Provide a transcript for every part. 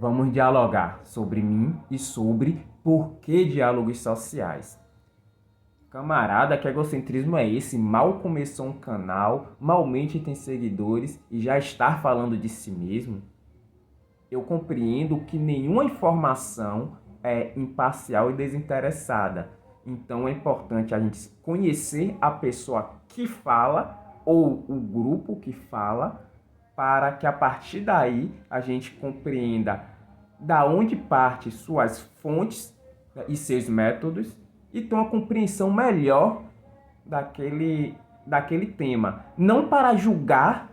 vamos dialogar sobre mim e sobre por que diálogos sociais. Camarada, que egocentrismo é esse? Mal começou um canal, malmente tem seguidores e já está falando de si mesmo? Eu compreendo que nenhuma informação é imparcial e desinteressada. Então é importante a gente conhecer a pessoa que fala ou o grupo que fala, para que a partir daí a gente compreenda da onde parte suas fontes, né, e seus métodos, e tenha uma compreensão melhor daquele tema. Não para julgar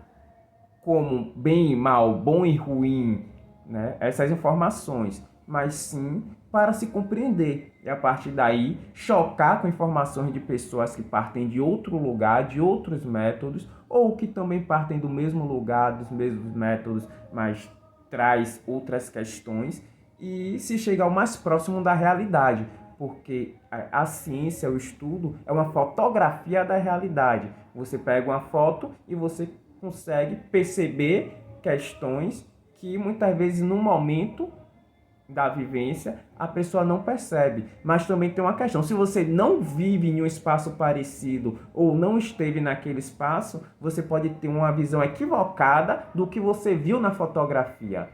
como bem e mal, bom e ruim, né, essas informações, mas sim para se compreender. E a partir daí, chocar com informações de pessoas que partem de outro lugar, de outros métodos, ou que também partem do mesmo lugar, dos mesmos métodos, mas traz outras questões, e se chegar ao mais próximo da realidade. Porque a ciência, o estudo, é uma fotografia da realidade. Você pega uma foto e você consegue perceber questões que muitas vezes no momento da vivência a pessoa não percebe. Mas também tem uma questão: se você não vive em um espaço parecido ou não esteve naquele espaço, você pode ter uma visão equivocada do que você viu na fotografia.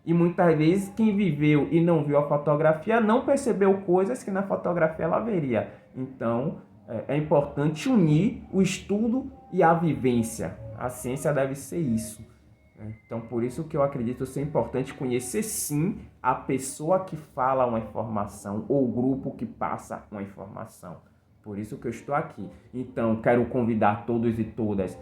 E muitas vezes quem viveu e não viu a fotografia não percebeu coisas que na fotografia ela veria. Então é importante unir o estudo e a vivência. A ciência deve ser isso. Então, por isso que eu acredito ser importante conhecer, sim, a pessoa que fala uma informação ou o grupo que passa uma informação. Por isso que eu estou aqui. Então, quero convidar todos e todas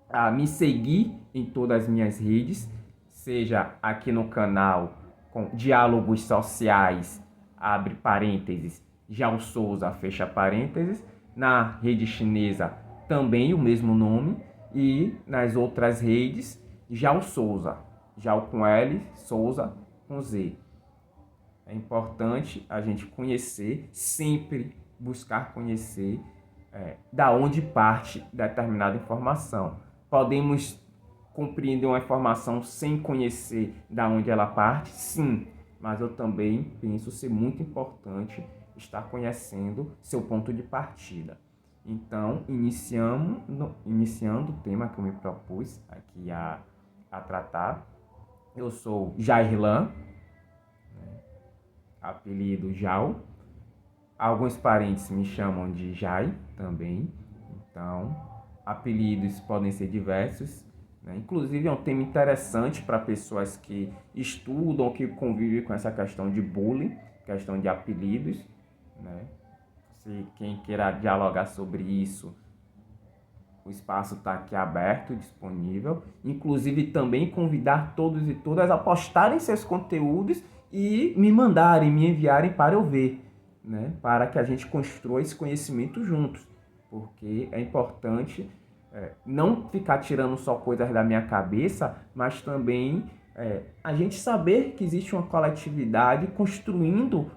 a me seguir em todas as minhas redes, seja aqui no canal com Diálogos Sociais, abre parênteses, Jao Souza, fecha parênteses, na rede chinesa também o mesmo nome, e nas outras redes Jao Souza, Jao com L, Souza com Z. É importante a gente conhecer, sempre buscar conhecer da onde parte determinada informação. Podemos compreender uma informação sem conhecer da onde ela parte? Sim, mas eu também penso ser muito importante estar conhecendo seu ponto de partida. Então, iniciando o tema que eu me propus aqui a tratar, eu sou Jairlan, apelido Jao. Alguns parentes me chamam de Jai também. Então, apelidos podem ser diversos, né? Inclusive é um tema interessante para pessoas que estudam, que convivem com essa questão de bullying, questão de apelidos, né? Se quem queira dialogar sobre isso, o espaço está aqui aberto, disponível. Inclusive também convidar todos e todas a postarem seus conteúdos e me mandarem, me enviarem para eu ver, né? Para que a gente construa esse conhecimento juntos. Porque é importante não ficar tirando só coisas da minha cabeça, mas também a gente saber que existe uma coletividade construindo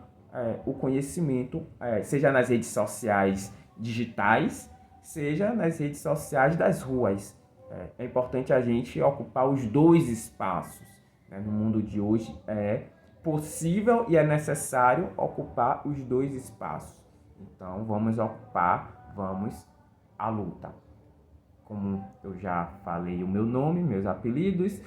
o conhecimento, seja nas redes sociais digitais, seja nas redes sociais das ruas. É importante a gente ocupar os dois espaços, né? No mundo de hoje é possível e é necessário ocupar os dois espaços. Então vamos ocupar, vamos à luta. Como eu já falei o meu nome, meus apelidos,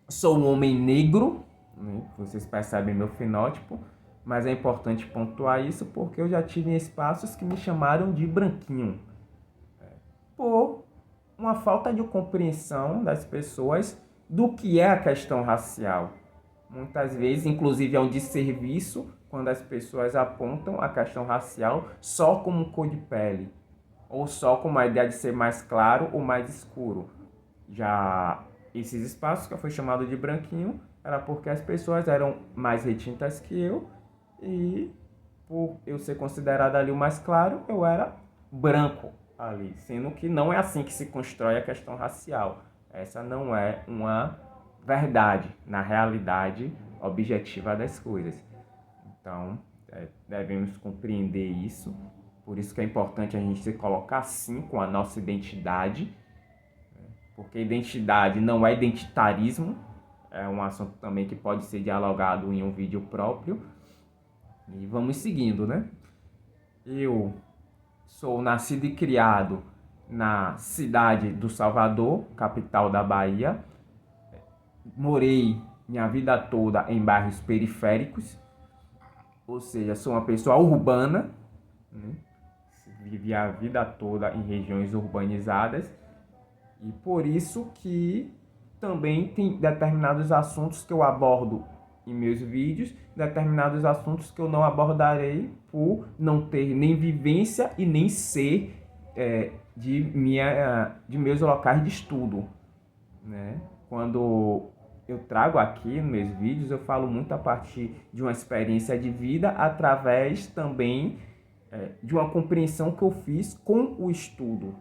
sou um homem negro, né? Vocês percebem meu fenótipo, mas é importante pontuar isso porque eu já tive em espaços que me chamaram de branquinho, por uma falta de compreensão das pessoas do que é a questão racial. Muitas vezes, inclusive, é um desserviço quando as pessoas apontam a questão racial só como cor de pele, ou só como a ideia de ser mais claro ou mais escuro. Já esses espaços que eu fui chamado de branquinho era porque as pessoas eram mais retintas que eu, e por eu ser considerado ali o mais claro, eu era branco ali, sendo que não é assim que se constrói a questão racial. Essa não é uma verdade na realidade objetiva das coisas. Então, devemos compreender isso. Por isso que é importante a gente se colocar sim com a nossa identidade, porque identidade não é identitarismo, é um assunto também que pode ser dialogado em um vídeo próprio. E vamos seguindo, né? Eu sou nascido e criado na cidade do Salvador, capital da Bahia. Morei minha vida toda em bairros periféricos, ou seja, sou uma pessoa urbana, né? Vivi a vida toda em regiões urbanizadas e por isso que também tem determinados assuntos que eu abordo em meus vídeos, determinados assuntos que eu não abordarei por não ter nem vivência e nem ser de meus locais de estudo, né? Quando eu trago aqui nos meus vídeos, eu falo muito a partir de uma experiência de vida, através também de uma compreensão que eu fiz com o estudo,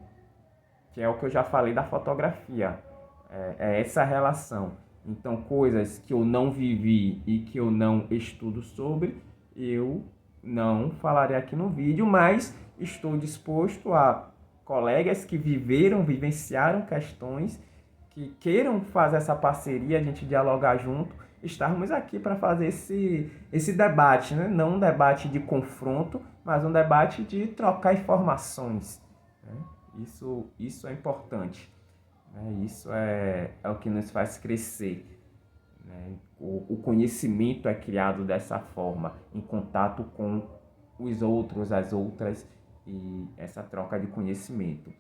que é o que eu já falei da fotografia. É essa relação. Então, coisas que eu não vivi e que eu não estudo sobre, eu não falarei aqui no vídeo, mas estou disposto a colegas que vivenciaram questões, que queiram fazer essa parceria, a gente dialogar junto, estarmos aqui para fazer esse debate, né? Não um debate de confronto, mas um debate de trocar informações, né? Isso é importante, né? Isso é o que nos faz crescer, né? O conhecimento é criado dessa forma, em contato com os outros, as outras, e essa troca de conhecimento.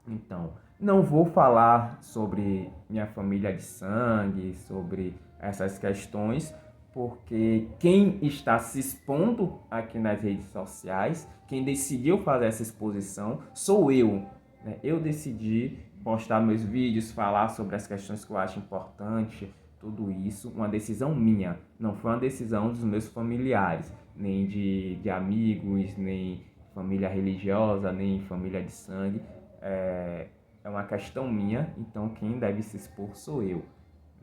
Então, não vou falar sobre minha família de sangue, sobre essas questões, porque quem está se expondo aqui nas redes sociais, quem decidiu fazer essa exposição, sou eu, né? Eu decidi postar meus vídeos, falar sobre as questões que eu acho importante, tudo isso, uma decisão minha, não foi uma decisão dos meus familiares, nem de amigos, nem família religiosa, nem família de sangue. É uma questão minha, então quem deve se expor sou eu,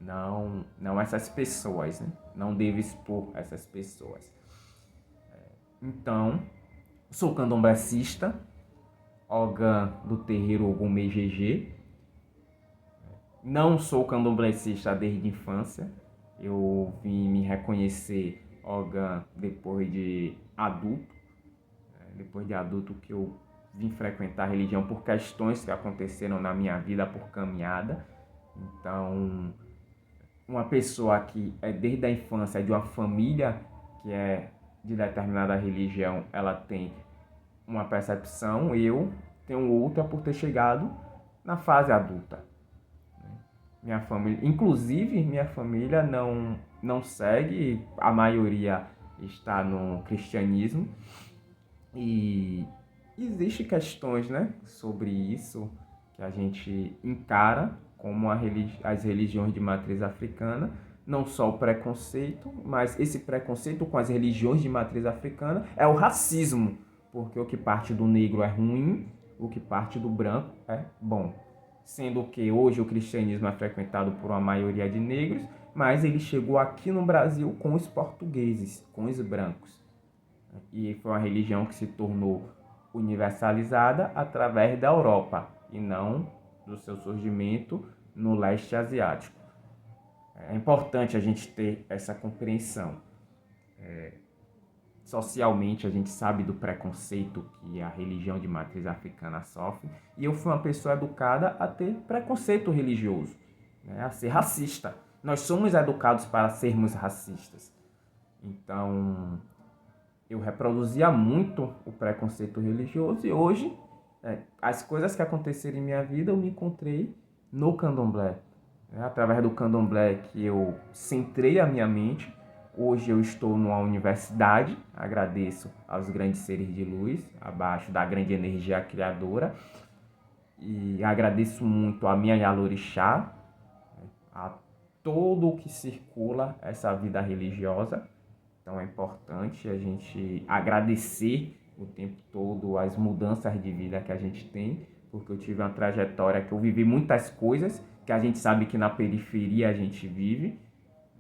não essas pessoas, né? Não devo expor essas pessoas. Então, sou candomblessista, Ogã do terreiro Ogumê GG. Não sou candomblessista desde a infância, eu vim me reconhecer Ogã depois de adulto que eu vim frequentar a religião por questões que aconteceram na minha vida, por caminhada. Então, uma pessoa que é desde a infância de uma família que é de determinada religião, ela tem uma percepção, eu tenho outra por ter chegado na fase adulta. Minha família, inclusive minha família não segue, a maioria está no cristianismo, e existem questões, né, sobre isso que a gente encara como as religiões de matriz africana, não só o preconceito, mas esse preconceito com as religiões de matriz africana é o racismo, porque o que parte do negro é ruim, o que parte do branco é bom. Sendo que hoje o cristianismo é frequentado por uma maioria de negros, mas ele chegou aqui no Brasil com os portugueses, com os brancos. E foi uma religião que se tornou universalizada através da Europa e não do seu surgimento no leste asiático. É importante a gente ter essa compreensão. Socialmente, a gente sabe do preconceito que a religião de matriz africana sofre, e eu fui uma pessoa educada a ter preconceito religioso, né? A ser racista. Nós somos educados para sermos racistas. Então, eu reproduzia muito o preconceito religioso, e hoje, as coisas que aconteceram em minha vida, eu me encontrei no candomblé. É através do candomblé que eu centrei a minha mente. Hoje eu estou numa universidade, agradeço aos grandes seres de luz, abaixo da grande energia criadora, e agradeço muito a minha Yalorixá, a todo o que circula essa vida religiosa. Então é importante a gente agradecer o tempo todo as mudanças de vida que a gente tem, porque eu tive uma trajetória que eu vivi muitas coisas que a gente sabe que na periferia a gente vive,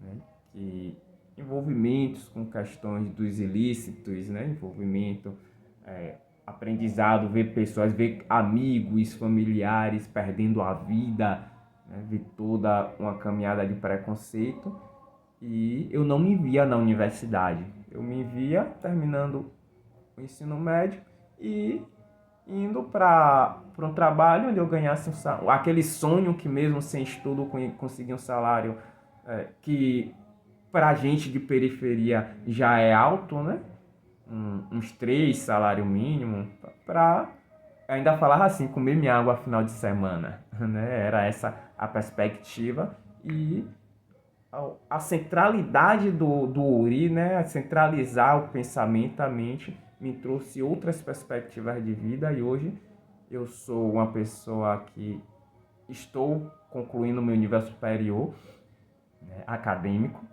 né? Que envolvimentos com questões dos ilícitos, né? Envolvimento, aprendizado, ver pessoas, ver amigos, familiares perdendo a vida, né? Vi toda uma caminhada de preconceito e eu não me via na universidade. Eu me via terminando o ensino médio e indo para um trabalho onde eu ganhasse aquele sonho que mesmo sem estudo conseguia um salário que para gente de periferia já é alto, né? Uns 3 salário mínimo, para ainda falar assim, comer minha água final de semana, né? Era essa a perspectiva e a centralidade do Uri, né? Centralizar o pensamento, a mente, me trouxe outras perspectivas de vida e hoje eu sou uma pessoa que estou concluindo meu nível superior, né, acadêmico.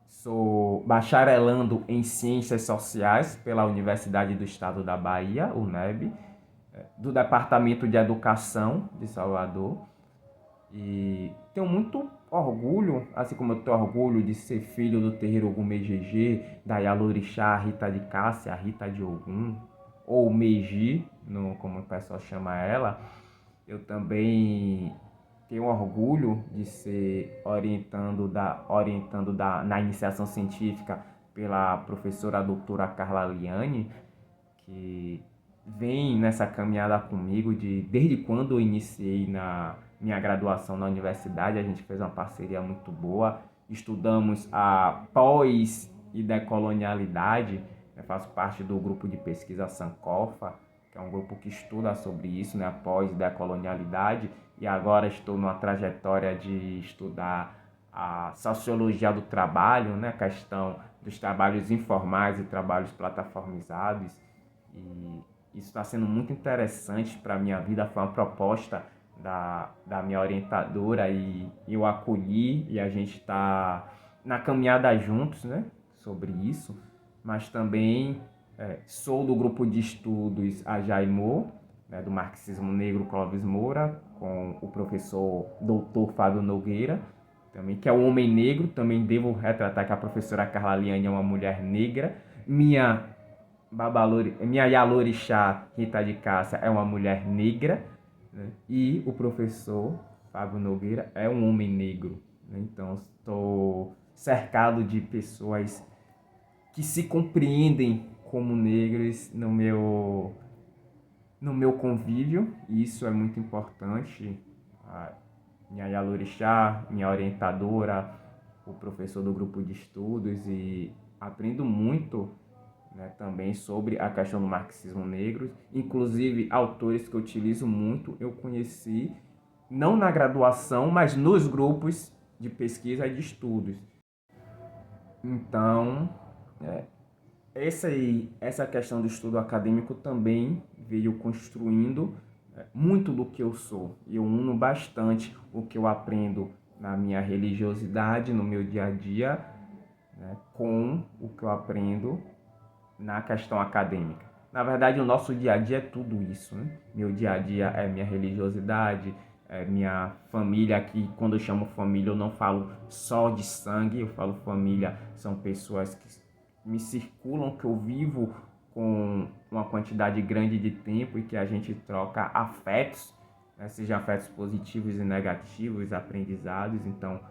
Sou bacharelando em Ciências Sociais pela Universidade do Estado da Bahia, UNEB, do Departamento de Educação de Salvador. E tenho muito orgulho, assim como eu tenho orgulho de ser filho do terreiro Ogum Megegê, da Yalorixá, Rita de Cássia, Rita de Ogum, ou Meiji, como o pessoal chama ela. Eu também tenho orgulho de ser na iniciação científica pela professora doutora Carla Liane, que vem nessa caminhada comigo desde quando eu iniciei na minha graduação na universidade. A gente fez uma parceria muito boa, estudamos a pós e decolonialidade. Eu faço parte do grupo de pesquisa Sankofa, que é um grupo que estuda sobre isso, né, a pós e decolonialidade, e agora estou numa trajetória de estudar a sociologia do trabalho, né, a questão dos trabalhos informais e trabalhos plataformizados. E isso está sendo muito interessante para a minha vida. Foi uma proposta da minha orientadora e eu acolhi e a gente está na caminhada juntos, né, sobre isso. Mas também sou do grupo de estudos Ajaimô, né, do marxismo negro Clóvis Moura, com o professor doutor Fábio Nogueira, também, que é um homem negro. Também devo retratar que a professora Carla Liane é uma mulher negra. Minha Yalorixá, Rita de Cássia, é uma mulher negra, né? E o professor Fábio Nogueira é um homem negro, né? Então, estou cercado de pessoas que se compreendem como negros no meu convívio, e isso é muito importante. A minha Yalorixá, minha orientadora, o professor do grupo de estudos, e aprendo muito, né, também sobre a questão do marxismo negro. Inclusive, autores que eu utilizo muito, eu conheci não na graduação, mas nos grupos de pesquisa e de estudos. Então, essa questão do estudo acadêmico também veio construindo muito do que eu sou. Eu uno bastante o que eu aprendo na minha religiosidade, no meu dia a dia, né, com o que eu aprendo na questão acadêmica. Na verdade, o nosso dia a dia é tudo isso, né? Meu dia a dia é minha religiosidade, é minha família, que quando eu chamo família eu não falo só de sangue, eu falo família, são pessoas que me circulam, que eu vivo com uma quantidade grande de tempo e que a gente troca afetos, né? Sejam afetos positivos e negativos, aprendizados. Então,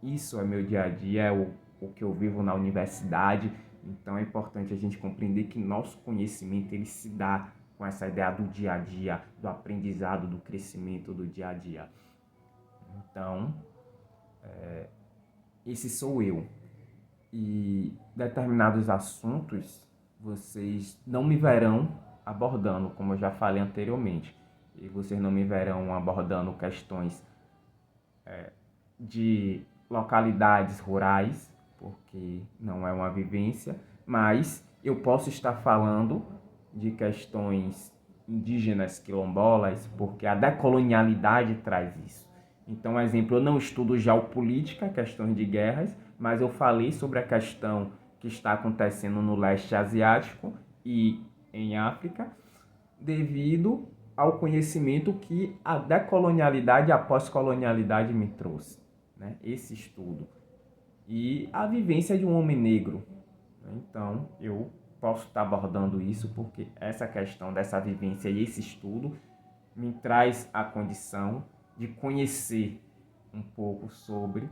isso é meu dia a dia, é o que eu vivo na universidade. Então é importante a gente compreender que nosso conhecimento ele se dá com essa ideia do dia a dia, do aprendizado, do crescimento do dia a dia. Então, esse sou eu. E determinados assuntos vocês não me verão abordando, como eu já falei anteriormente. E vocês não me verão abordando questões de localidades rurais, porque não é uma vivência, mas eu posso estar falando de questões indígenas quilombolas, porque a decolonialidade traz isso. Então, exemplo, eu não estudo geopolítica, questões de guerras, mas eu falei sobre a questão que está acontecendo no leste asiático e em África, devido ao conhecimento que a decolonialidade e a pós-colonialidade me trouxe, né? Esse estudo. E a vivência de um homem negro. Então, eu posso estar abordando isso porque essa questão dessa vivência e esse estudo me traz a condição de conhecer um pouco sobre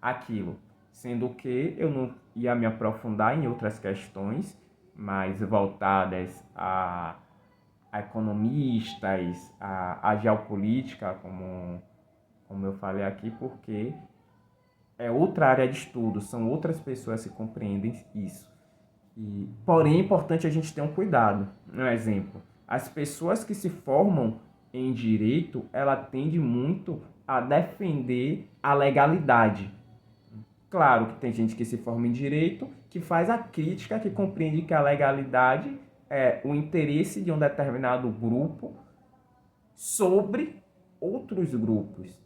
aquilo, sendo que eu não ia me aprofundar em outras questões mais voltadas a economistas, a geopolítica, como eu falei aqui, porque é outra área de estudo, são outras pessoas que compreendem isso. Porém, é importante a gente ter um cuidado. Um exemplo, as pessoas que se formam em direito, ela tende muito a defender a legalidade. Claro que tem gente que se forma em direito, que faz a crítica, que compreende que a legalidade é o interesse de um determinado grupo sobre outros grupos.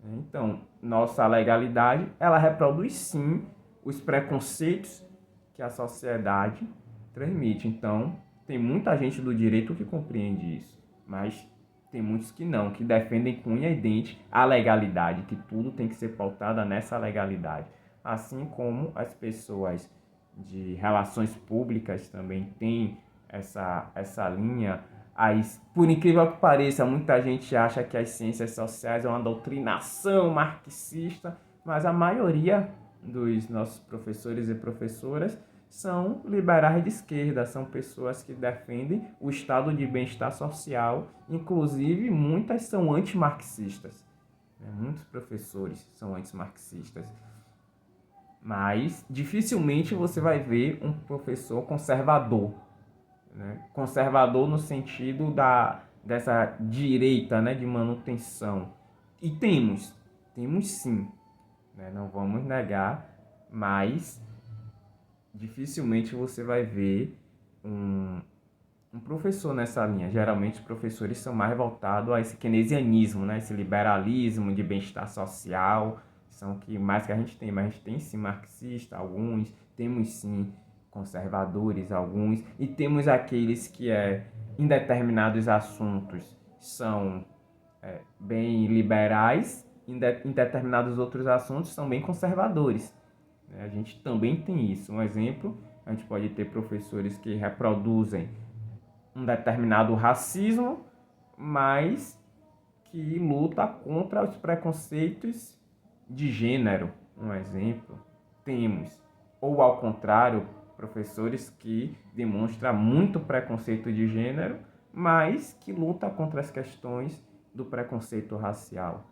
Então, nossa legalidade, ela reproduz sim os preconceitos que a sociedade transmite. Então, tem muita gente do direito que compreende isso, mas tem muitos que não, que defendem com unha e dente a legalidade, que tudo tem que ser pautado nessa legalidade. Assim como as pessoas de relações públicas também têm essa linha. Aí, por incrível que pareça, muita gente acha que as ciências sociais é uma doutrinação marxista, mas a maioria dos nossos professores e professoras são liberais de esquerda, são pessoas que defendem o estado de bem-estar social, inclusive muitas são antimarxistas. Muitos professores são antimarxistas. Mas dificilmente você vai ver um professor conservador. Né? Conservador no sentido dessa direita, né, de manutenção. E temos sim, né? Não vamos negar, mas dificilmente você vai ver um professor nessa linha. Geralmente os professores são mais voltados a esse keynesianismo, né? Esse liberalismo de bem-estar social, são que mais que a gente tem, mas a gente tem sim marxista, alguns, temos sim conservadores, alguns, e temos aqueles que em determinados assuntos são bem liberais, em determinados outros assuntos são bem conservadores. A gente também tem isso. Um exemplo, a gente pode ter professores que reproduzem um determinado racismo, mas que luta contra os preconceitos de gênero. Um exemplo, temos. Ou ao contrário, professores que demonstram muito preconceito de gênero, mas que luta contra as questões do preconceito racial.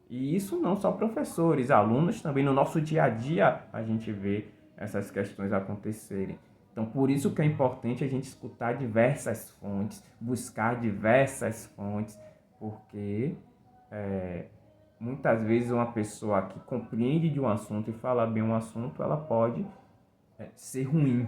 E isso não só professores, alunos também, no nosso dia a dia a gente vê essas questões acontecerem. Então, por isso que é importante a gente escutar diversas fontes, buscar diversas fontes, porque muitas vezes uma pessoa que compreende de um assunto e fala bem um assunto, ela pode ser ruim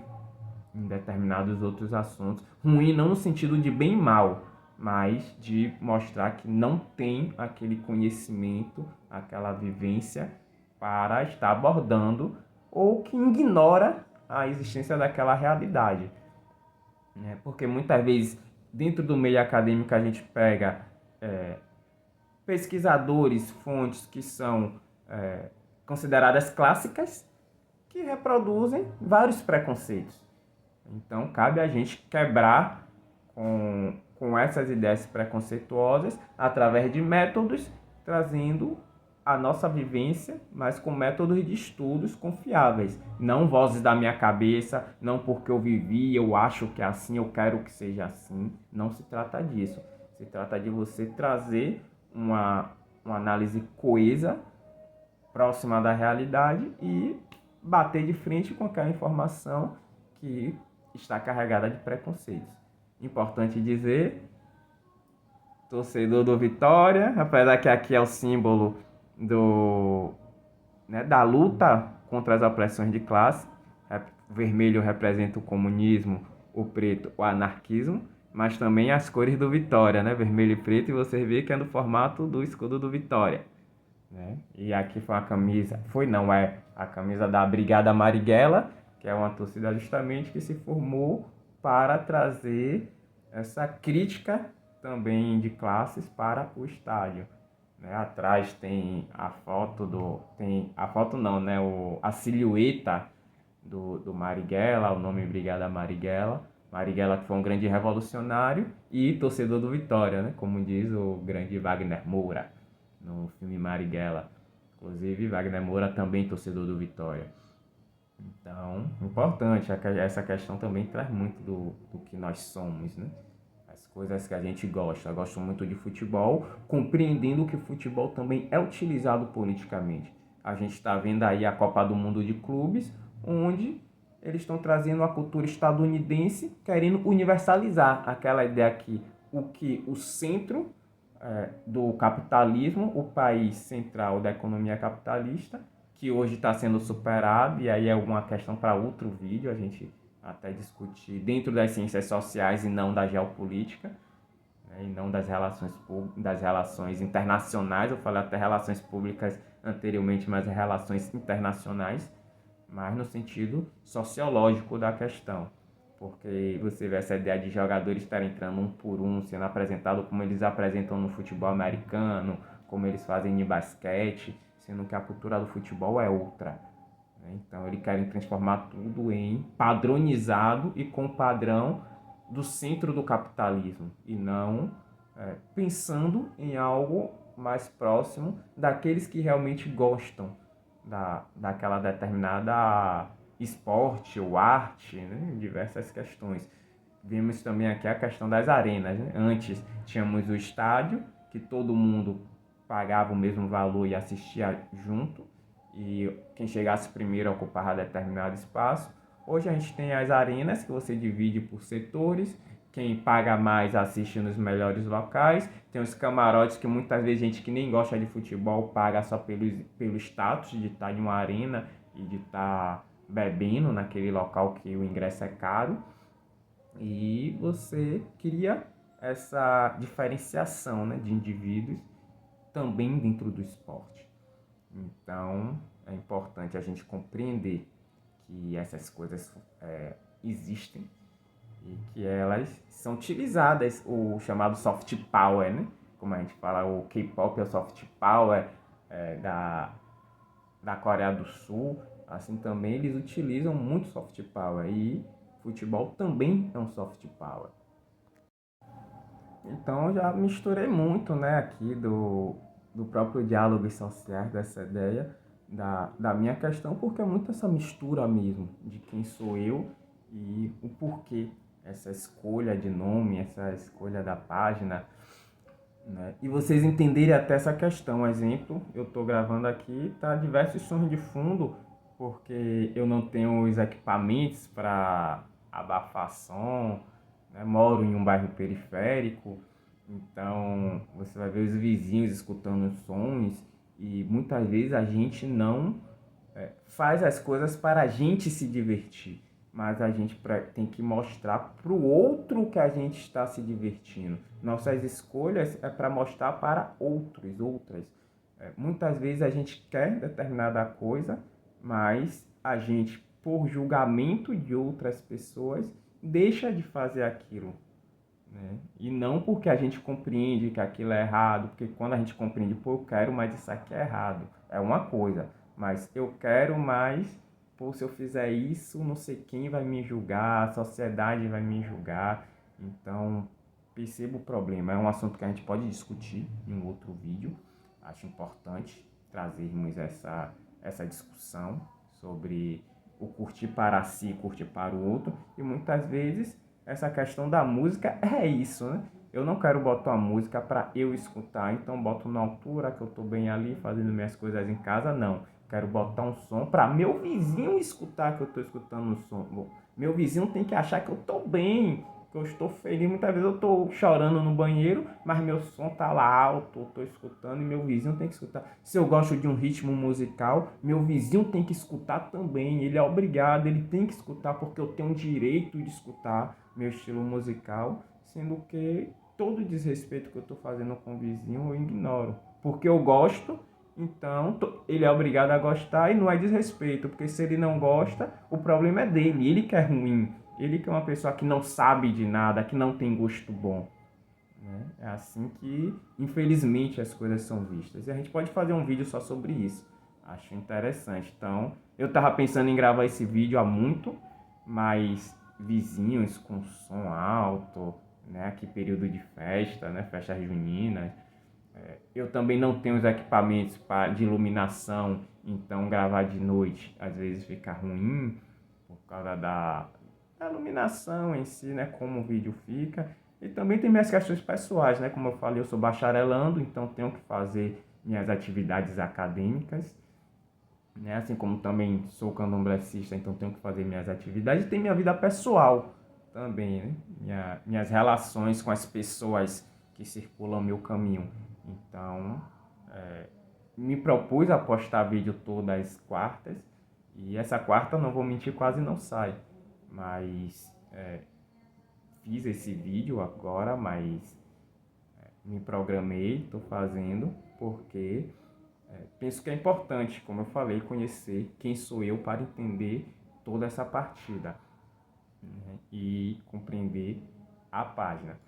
em determinados outros assuntos. Ruim não no sentido de bem e mal, mas de mostrar que não tem aquele conhecimento, aquela vivência para estar abordando ou que ignora a existência daquela realidade. Porque muitas vezes, dentro do meio acadêmico, a gente pega pesquisadores, fontes que são consideradas clássicas, que reproduzem vários preconceitos. Então, cabe a gente quebrar com essas ideias preconceituosas através de métodos, trazendo a nossa vivência, mas com métodos de estudos confiáveis. Não vozes da minha cabeça, não porque eu vivi, eu acho que é assim, eu quero que seja assim. Não se trata disso. Se trata de você trazer uma análise coesa, próxima da realidade e bater de frente com aquela informação que está carregada de preconceitos. Importante dizer, torcedor do Vitória, apesar que aqui é o símbolo da luta contra as opressões de classe. O vermelho representa o comunismo, o preto o anarquismo, mas também as cores do Vitória, né? Vermelho e preto, e você vê que é no formato do escudo do Vitória. E aqui foi a camisa da Brigada Marighella, que é uma torcida justamente que se formou para trazer essa crítica também de classes para o estádio. Atrás tem a silhueta do Marighella, o nome Brigada Marighella. Marighella que foi um grande revolucionário e torcedor do Vitória, como diz o grande Wagner Moura. no filme Marighella. Inclusive, Wagner Moura também torcedor do Vitória. Então, importante, essa questão também traz muito do que nós somos, né? As coisas que a gente gosta. Eu gosto muito de futebol, compreendendo que o futebol também é utilizado politicamente. A gente está vendo aí a Copa do Mundo de Clubes, onde eles estão trazendo a cultura estadunidense, querendo universalizar aquela ideia que o centro do capitalismo, o país central da economia capitalista, que hoje está sendo superado, e aí é uma questão para outro vídeo, a gente até discutir dentro das ciências sociais e não da geopolítica, né, e não das relações internacionais. Eu falei até relações públicas anteriormente, mas relações internacionais, mas no sentido sociológico da questão. Porque você vê essa ideia de jogadores estarem entrando um por um, sendo apresentado como eles apresentam no futebol americano, como eles fazem no basquete, sendo que a cultura do futebol é outra. Então, eles querem transformar tudo em padronizado e com padrão do centro do capitalismo, e não pensando em algo mais próximo daqueles que realmente gostam daquela determinada esporte ou arte, né? Diversas questões. Vimos também aqui a questão das arenas, né? Antes tínhamos o estádio, que todo mundo pagava o mesmo valor e assistia junto, e quem chegasse primeiro ocupava determinado espaço. Hoje a gente tem as arenas, que você divide por setores, quem paga mais assiste nos melhores locais. Tem os camarotes, que muitas vezes gente que nem gosta de futebol paga só pelo status de estar em uma arena e de estar bebendo naquele local que o ingresso é caro. E você cria essa diferenciação, né, de indivíduos também dentro do esporte. Então, é importante a gente compreender que essas coisas existem e que elas são utilizadas, o chamado soft power, né? Como a gente fala, o K-pop é o soft power da Coreia do Sul. Assim também eles utilizam muito soft power, e futebol também é um soft power. Então eu já misturei muito, né, aqui do próprio diálogo social, dessa ideia da minha questão, porque é muito essa mistura mesmo de quem sou eu e o porquê, essa escolha de nome, essa escolha da página, né? E vocês entenderem até essa questão. Exemplo, eu estou gravando aqui, tá diversos sons de fundo, porque eu não tenho os equipamentos para abafar som, né? Moro em um bairro periférico, então você vai ver os vizinhos escutando os sons, e muitas vezes a gente não faz as coisas para a gente se divertir, mas a gente tem que mostrar para o outro que a gente está se divertindo. Nossas escolhas é para mostrar para outras. Muitas vezes a gente quer determinada coisa, mas a gente, por julgamento de outras pessoas, deixa de fazer aquilo, né? E não porque a gente compreende que aquilo é errado, porque quando a gente compreende, pô, eu quero, mas isso aqui é errado, é uma coisa, mas eu quero, mas, pô, se eu fizer isso, não sei quem vai me julgar, a sociedade vai me julgar. Então, perceba o problema. É um assunto que a gente pode discutir em um outro vídeo. Acho importante trazermos essa discussão sobre o curtir para si, curtir para o outro, e muitas vezes essa questão da música é isso, né? Eu não quero botar uma música para eu escutar, então boto na altura que eu tô bem ali fazendo minhas coisas em casa, não. Quero botar um som para meu vizinho escutar que eu tô escutando o som. Bom, meu vizinho tem que achar que eu tô bem, que eu estou feliz. Muitas vezes eu tô chorando no banheiro, mas meu som tá lá alto, eu tô escutando, e meu vizinho tem que escutar. Se eu gosto de um ritmo musical, meu vizinho tem que escutar também. Ele é obrigado, ele tem que escutar, porque eu tenho o direito de escutar meu estilo musical, sendo que todo desrespeito que eu estou fazendo com o vizinho eu ignoro, porque eu gosto. Então ele é obrigado a gostar, e não é desrespeito, porque se ele não gosta, o problema é dele, ele que é ruim, ele que é uma pessoa que não sabe de nada, que não tem gosto bom, né? É assim que, infelizmente, as coisas são vistas. E a gente pode fazer um vídeo só sobre isso. Acho interessante. Então, eu estava pensando em gravar esse vídeo há muito, mas vizinhos com som alto, né? Aqui período de festa, né? Festas juninas. Eu também não tenho os equipamentos de iluminação, então gravar de noite às vezes fica ruim por causa da iluminação em si, né? Como o vídeo fica. E também tem minhas questões pessoais, né? Como eu falei, eu sou bacharelando, então tenho que fazer minhas atividades acadêmicas, né? Assim como também sou candomblessista, então tenho que fazer minhas atividades. E tem minha vida pessoal também, né? Minhas relações com as pessoas que circulam meu caminho. Então, me propus a postar vídeo todas as quartas, e essa quarta, não vou mentir, quase não sai. Mas fiz esse vídeo agora, mas me programei, estou fazendo, porque penso que é importante, como eu falei, conhecer quem sou eu para entender toda essa partida, né, e compreender a página.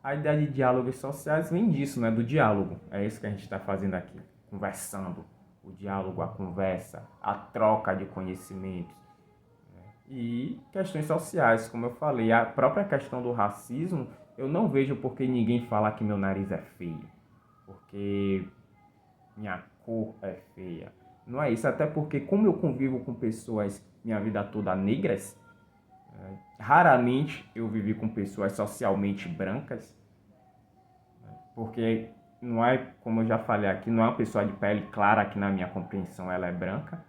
A ideia de diálogos sociais vem disso, né? Do diálogo. É isso que a gente está fazendo aqui, conversando. O diálogo, a conversa, a troca de conhecimentos. E questões sociais, como eu falei, a própria questão do racismo, eu não vejo por que ninguém fala que meu nariz é feio, porque minha cor é feia. Não é isso, até porque como eu convivo com pessoas minha vida toda negras, raramente eu vivi com pessoas socialmente brancas, porque não é, como eu já falei aqui, não é uma pessoa de pele clara que na minha compreensão ela é branca.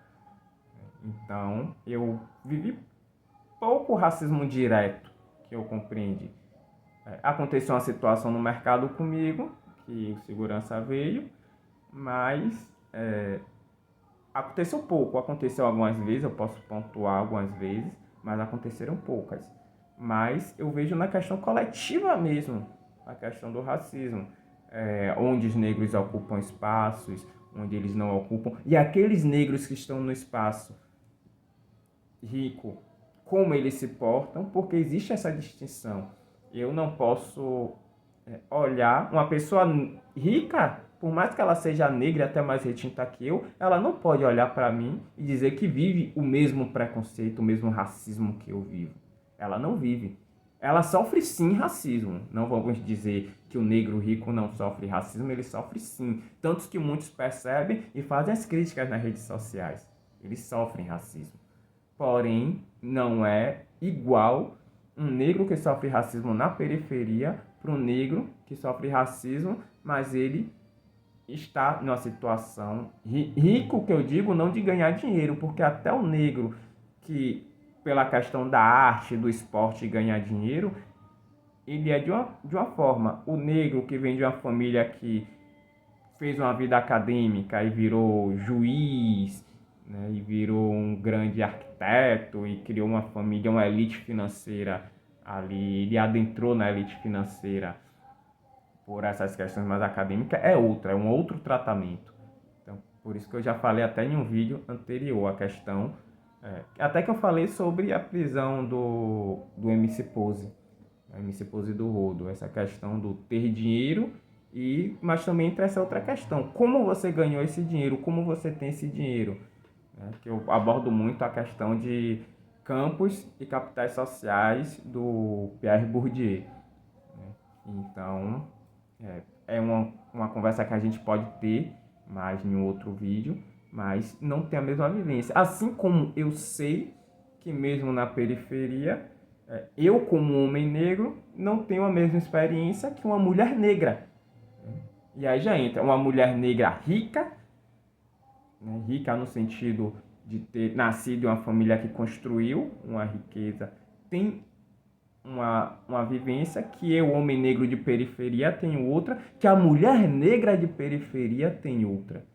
Então eu vivi pouco racismo direto que eu compreendi. Aconteceu uma situação no mercado comigo, que o segurança veio, mas aconteceu pouco. Aconteceu algumas vezes, eu posso pontuar algumas vezes, mas aconteceram poucas. Mas eu vejo na questão coletiva mesmo, a questão do racismo, onde os negros ocupam espaços, onde eles não ocupam, e aqueles negros que estão no espaço rico, como eles se portam, porque existe essa distinção. Eu não posso olhar uma pessoa rica, por mais que ela seja negra e até mais retinta que eu, ela não pode olhar para mim e dizer que vive o mesmo preconceito, o mesmo racismo que eu vivo. Ela não vive. Ela sofre sim racismo. Não vamos dizer que o negro rico não sofre racismo, ele sofre sim. Tanto que muitos percebem e fazem as críticas nas redes sociais. Eles sofrem racismo. Porém, não é igual um negro que sofre racismo na periferia para um negro que sofre racismo, mas ele está numa situação rico, que eu digo, não de ganhar dinheiro, porque até o negro que, pela questão da arte, do esporte, ganhar dinheiro, ele é de uma forma. O negro que vem de uma família que fez uma vida acadêmica e virou juiz, né, e virou um grande arquiteto e criou uma família, uma elite financeira ali, ele adentrou na elite financeira por essas questões mais acadêmicas, é um outro tratamento. Então, por isso que eu já falei até em um vídeo anterior a questão, até que eu falei sobre a prisão do MC Pose, MC Pose do Rodo, essa questão do ter dinheiro, mas também entra essa outra questão, como você ganhou esse dinheiro, como você tem esse dinheiro, né? Que eu abordo muito a questão de campos e capitais sociais do Pierre Bourdieu, né? Então, é uma conversa que a gente pode ter mais em outro vídeo, mas não tem a mesma vivência. Assim como eu sei que mesmo na periferia, eu como homem negro não tenho a mesma experiência que uma mulher negra. E aí já entra uma mulher negra rica, né, rica no sentido de ter nascido em uma família que construiu uma riqueza, tem uma vivência que eu, homem negro de periferia, tenho outra, que a mulher negra de periferia tem outra.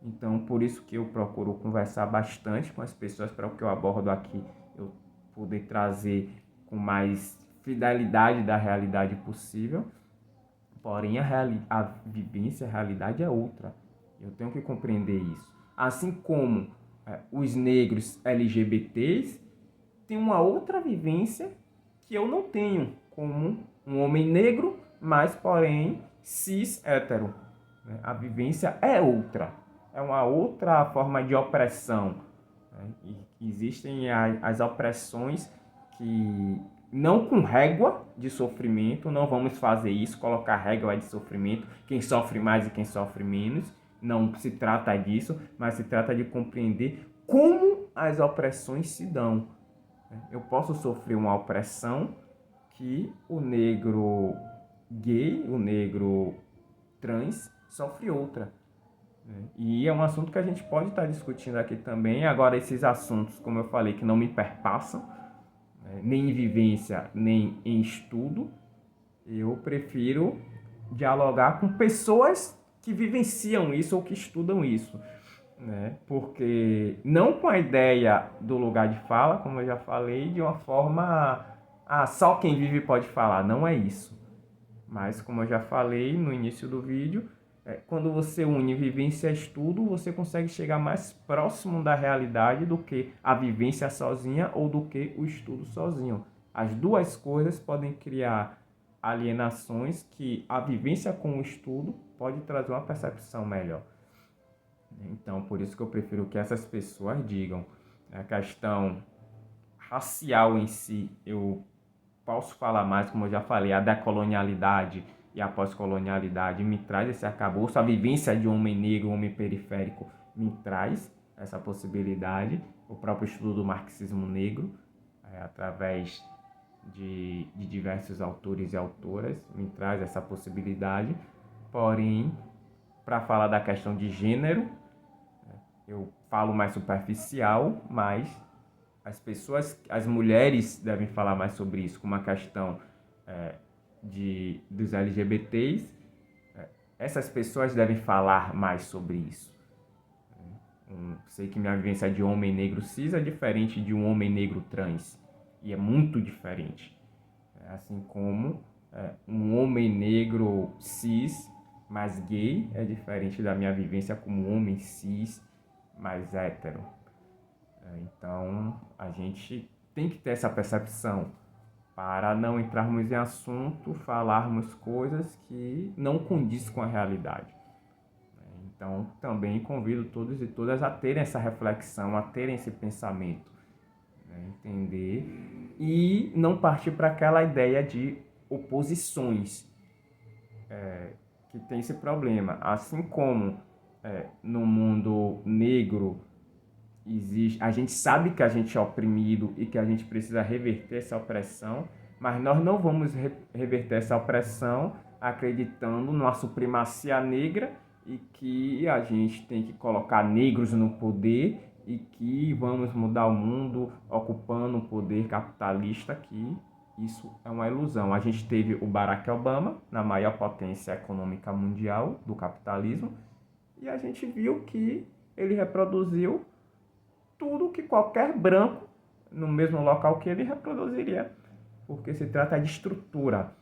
Então, por isso que eu procuro conversar bastante com as pessoas, para o que eu abordo aqui eu poder trazer com mais fidelidade da realidade possível. Porém, a vivência, a realidade é outra. Eu tenho que compreender isso. Assim como os negros LGBTs têm uma outra vivência que eu não tenho, como um homem negro, mas porém cis hétero. A vivência é outra. É uma outra forma de opressão. E existem as opressões que não com régua de sofrimento, não vamos fazer isso, colocar régua de sofrimento, quem sofre mais e quem sofre menos, não se trata disso, mas se trata de compreender como as opressões se dão. Eu posso sofrer uma opressão que o negro gay, o negro trans, sofre outra. E é um assunto que a gente pode estar discutindo aqui também. Agora, esses assuntos, como eu falei, que não me perpassam, nem em vivência, nem em estudo, eu prefiro dialogar com pessoas que vivenciam isso ou que estudam isso. Porque não com a ideia do lugar de fala, como eu já falei, de uma forma, só quem vive pode falar, não é isso. Mas como eu já falei no início do vídeo, quando você une vivência e estudo, você consegue chegar mais próximo da realidade do que a vivência sozinha ou do que o estudo sozinho. As duas coisas podem criar alienações que a vivência com o estudo pode trazer uma percepção melhor. Então, por isso que eu prefiro que essas pessoas digam. A questão racial em si, eu posso falar mais, como eu já falei, a decolonialidade e a pós-colonialidade me traz esse arcabouço, a vivência de um homem negro, um homem periférico, me traz essa possibilidade, o próprio estudo do marxismo negro, através de diversos autores e autoras, me traz essa possibilidade, porém, para falar da questão de gênero, eu falo mais superficial, mas as mulheres devem falar mais sobre isso, como a questão dos LGBTs. Essas pessoas devem falar mais sobre isso. Sei que minha vivência de homem negro cis é diferente de um homem negro trans, e é muito diferente. Assim como um homem negro cis, mais gay, é diferente da minha vivência como homem cis, mais hétero. Então, a gente tem que ter essa percepção para não entrarmos em assunto, falarmos coisas que não condizem com a realidade. Então, também convido todos e todas a terem essa reflexão, a terem esse pensamento, entender e não partir para aquela ideia de oposições, que tem esse problema. Assim como no mundo negro, a gente sabe que a gente é oprimido e que a gente precisa reverter essa opressão, mas nós não vamos reverter essa opressão acreditando numa supremacia negra e que a gente tem que colocar negros no poder e que vamos mudar o mundo ocupando o poder capitalista, que isso é uma ilusão. A gente teve o Barack Obama, na maior potência econômica mundial do capitalismo, e a gente viu que ele reproduziu tudo que qualquer branco, no mesmo local que ele, reproduziria, porque se trata de estrutura.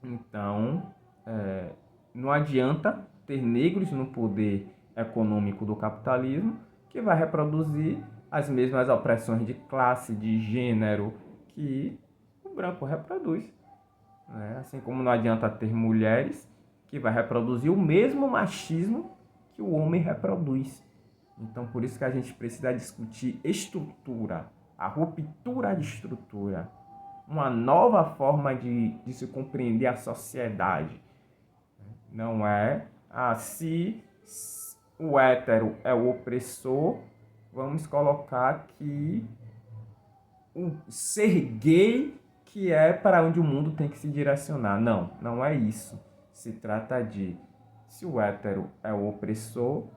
Então, não adianta ter negros no poder econômico do capitalismo que vai reproduzir as mesmas opressões de classe, de gênero que o branco reproduz. Assim como não adianta ter mulheres que vai reproduzir o mesmo machismo que o homem reproduz. Então, por isso que a gente precisa discutir estrutura, a ruptura de estrutura, uma nova forma de se compreender a sociedade. Não é, se o hétero é o opressor, vamos colocar que o ser gay que é para onde o mundo tem que se direcionar. Não, não é isso. Se trata de, se o hétero é o opressor,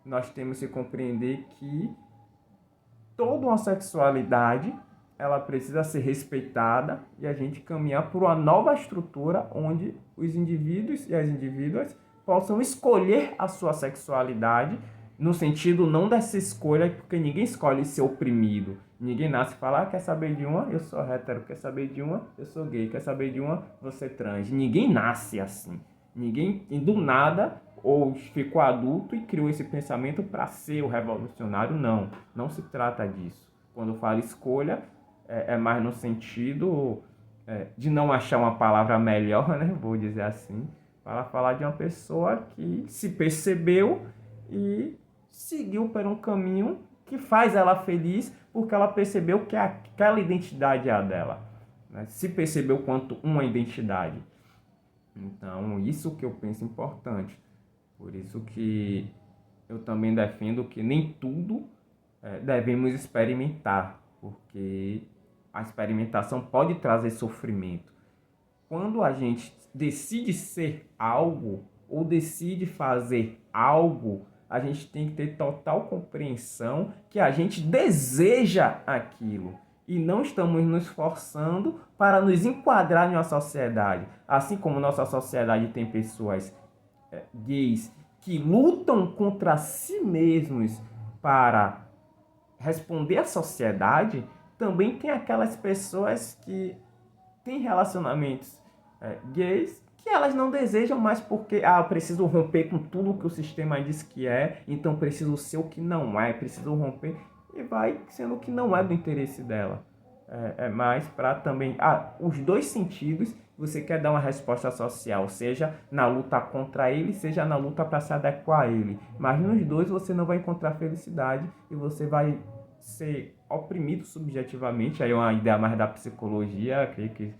nós temos que compreender que toda uma sexualidade ela precisa ser respeitada e a gente caminhar por uma nova estrutura onde os indivíduos e as indivíduas possam escolher a sua sexualidade, no sentido não dessa escolha, porque ninguém escolhe ser oprimido. Ninguém nasce e fala, quer saber de uma? Eu sou hétero. Quer saber de uma? Eu sou gay. Quer saber de uma? Você trans. Ninguém nasce assim. Ninguém, do nada, ou ficou adulto e criou esse pensamento para ser o revolucionário. Não, não se trata disso. Quando falo escolha, é mais no sentido de não achar uma palavra melhor, né? Vou dizer assim, para falar de uma pessoa que se percebeu e seguiu por um caminho que faz ela feliz, porque ela percebeu que aquela identidade é a dela. né? Se percebeu quanto uma identidade. Então, isso que eu penso importante. Por isso que eu também defendo que nem tudo devemos experimentar, porque a experimentação pode trazer sofrimento. Quando a gente decide ser algo ou decide fazer algo, a gente tem que ter total compreensão que a gente deseja aquilo e não estamos nos forçando para nos enquadrar em uma sociedade. Assim como nossa sociedade tem pessoas gays que lutam contra si mesmos para responder à sociedade, também tem aquelas pessoas que têm relacionamentos gays que elas não desejam mais porque eu preciso romper com tudo que o sistema diz que é, então preciso ser o que não é, preciso romper, e vai sendo o que não é do interesse dela. É mais para também os dois sentidos. Você quer dar uma resposta social, seja na luta contra ele, seja na luta para se adequar a ele, mas nos dois você não vai encontrar felicidade e você vai ser oprimido subjetivamente. Aí é uma ideia mais da psicologia, creio que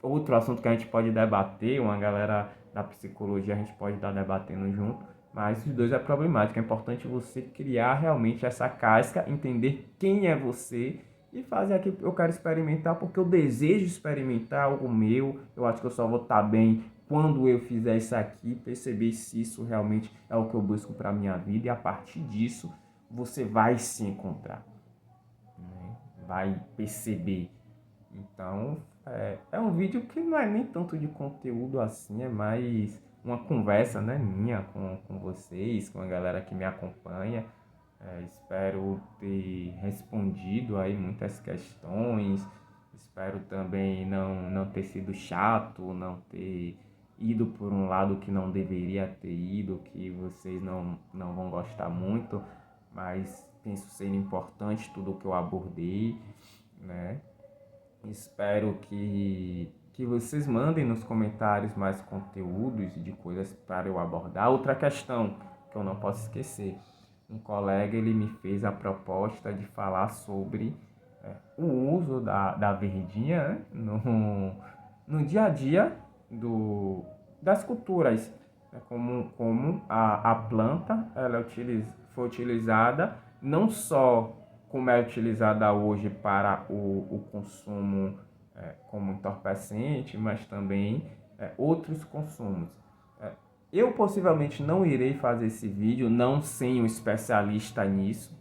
outro assunto que a gente pode debater, uma galera da psicologia a gente pode estar debatendo junto, mas os dois é problemático. É importante você criar realmente essa casca, entender quem é você e fazer aquilo que eu quero experimentar, porque eu desejo experimentar algo meu. Eu acho que eu só vou estar bem quando eu fizer isso aqui, perceber se isso realmente é o que eu busco para a minha vida, e a partir disso você vai se encontrar, né? Vai perceber. Então, é um vídeo que não é nem tanto de conteúdo assim, é mais uma conversa, né, minha com vocês, com a galera que me acompanha. Espero ter respondido aí muitas questões. Espero também não ter sido chato, não ter ido por um lado que não deveria ter ido, que vocês não vão gostar muito, mas penso ser importante tudo o que eu abordei, né? Espero que vocês mandem nos comentários mais conteúdos de coisas para eu abordar. Outra questão que eu não posso esquecer. Um colega ele me fez a proposta de falar sobre o uso da verdinha, né, no dia a dia das culturas. Como a planta ela foi utilizada não só como é utilizada hoje para o consumo como entorpecente, mas também outros consumos. Eu possivelmente não irei fazer esse vídeo, não sendo um especialista nisso,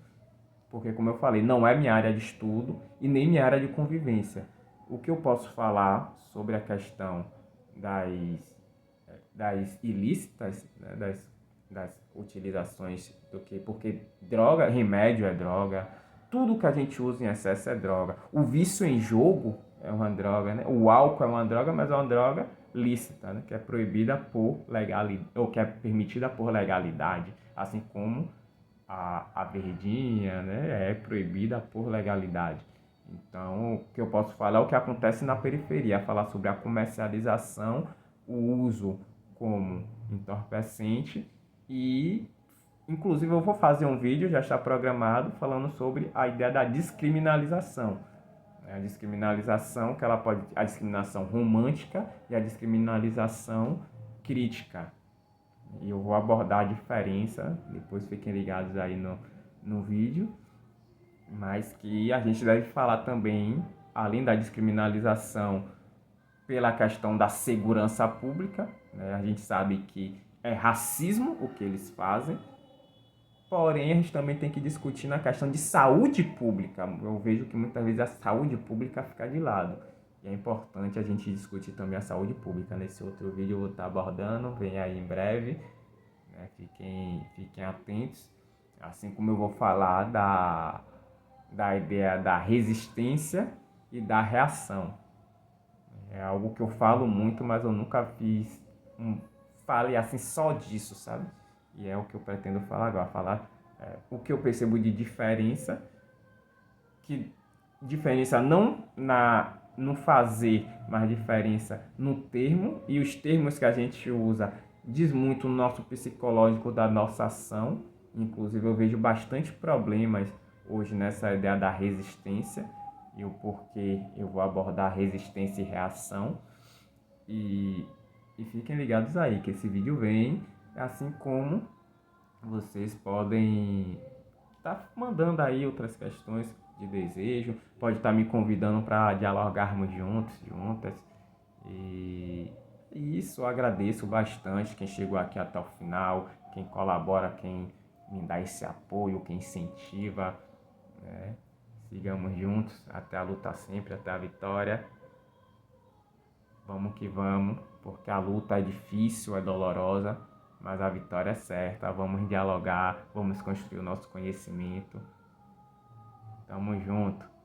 porque, como eu falei, não é minha área de estudo e nem minha área de convivência. O que eu posso falar sobre a questão das ilícitas, né, das utilizações do que, porque droga, remédio é droga, tudo que a gente usa em excesso é droga. O vício em jogo é uma droga, né? O álcool é uma droga, mas é uma droga lícita, né? Que é proibida por legalidade, ou que é permitida por legalidade, assim como a verdinha, né? É proibida por legalidade. Então, o que eu posso falar é o que acontece na periferia, falar sobre a comercialização, o uso como entorpecente e, inclusive, eu vou fazer um vídeo, já está programado, falando sobre a ideia da descriminalização. A descriminalização, que ela pode, a discriminação romântica e a descriminalização crítica. E eu vou abordar a diferença, depois fiquem ligados aí no vídeo, mas que a gente deve falar também, além da descriminalização, pela questão da segurança pública, né? A gente sabe que é racismo o que eles fazem, porém a gente também tem que discutir na questão de saúde pública. Eu vejo que muitas vezes a saúde pública fica de lado, e é importante a gente discutir também a saúde pública. Nesse outro vídeo eu vou estar abordando, vem aí em breve, né? Fiquem atentos, assim como eu vou falar da ideia da resistência e da reação. É algo que eu falo muito, mas eu nunca falei assim só disso, sabe? E é o que eu pretendo falar agora, falar o que eu percebo de diferença, que diferença não no fazer, mas diferença no termo, e os termos que a gente usa diz muito o nosso psicológico da nossa ação. Inclusive eu vejo bastante problemas hoje nessa ideia da resistência, e o porquê eu vou abordar resistência e reação. E, e fiquem ligados aí que esse vídeo vem, assim como vocês podem estar mandando aí outras questões de desejo, pode estar me convidando para dialogarmos juntos, juntas. E isso eu agradeço bastante quem chegou aqui até o final, quem colabora, quem me dá esse apoio, quem incentiva, né? Sigamos juntos até a luta sempre, até a vitória. Vamos que vamos, porque a luta é difícil, é dolorosa, mas a vitória é certa. Vamos dialogar, vamos construir o nosso conhecimento. Tamo junto.